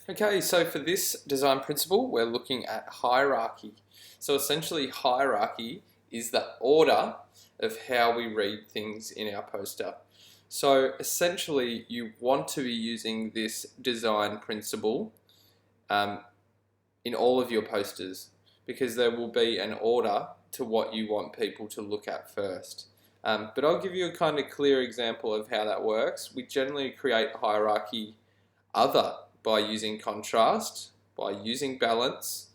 Okay, so for this design principle, we're looking at hierarchy. So essentially, hierarchy is the order of how we read things in our poster. So essentially, you want to be using this design principle in all of your posters because there will be an order to what you want people to look at first. But I'll give you a kind of clear example of how that works. We generally create hierarchy by using contrast, by using balance,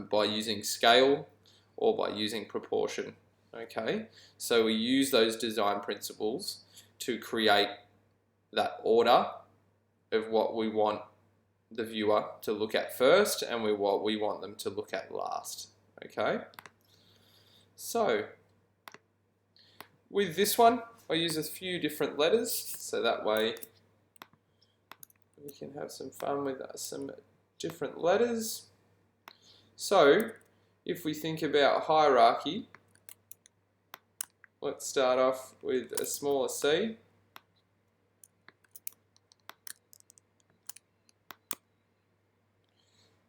by using scale, or by using proportion. Okay, so we use those design principles to create that order of what we want the viewer to look at first and what we want them to look at last. Okay, so with this one, I use a few different letters, so that way we can have some fun with some different letters. So, if we think about hierarchy, let's start off with a smaller c.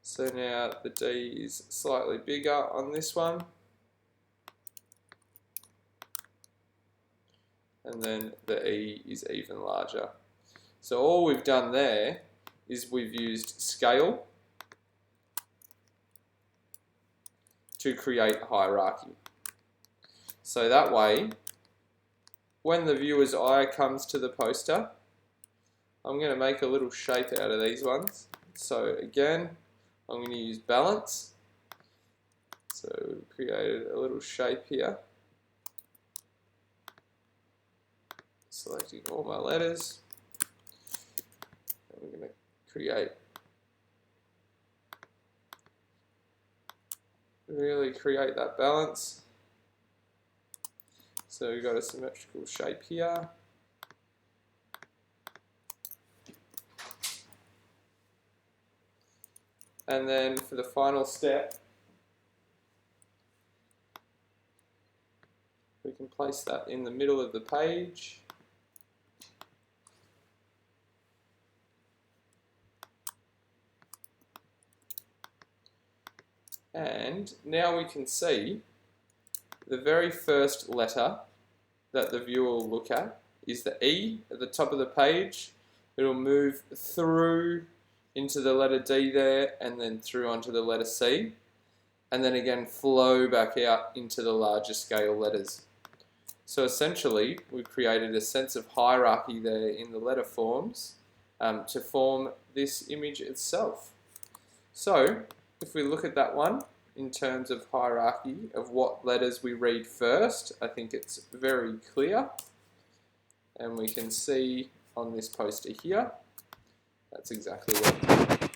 So now the D is slightly bigger on this one. And then the E is even larger. So all we've done there is we've used scale to create hierarchy. So that way, when the viewer's eye comes to the poster, I'm going to make a little shape out of these ones. So again, I'm going to use balance. So we've created a little shape here. Selecting all my letters. We're going to really create that balance. So we've got a symmetrical shape here. And then for the final step, we can place that in the middle of the page. And now we can see the very first letter that the viewer will look at is the E at the top of the page. It'll move through into the letter D there and then through onto the letter C, and then again flow back out into the larger scale letters. So essentially we've created a sense of hierarchy there in the letter forms to form this image itself. So if we look at that one in terms of hierarchy of what letters we read first, I think it's very clear. And we can see on this poster here, that's exactly what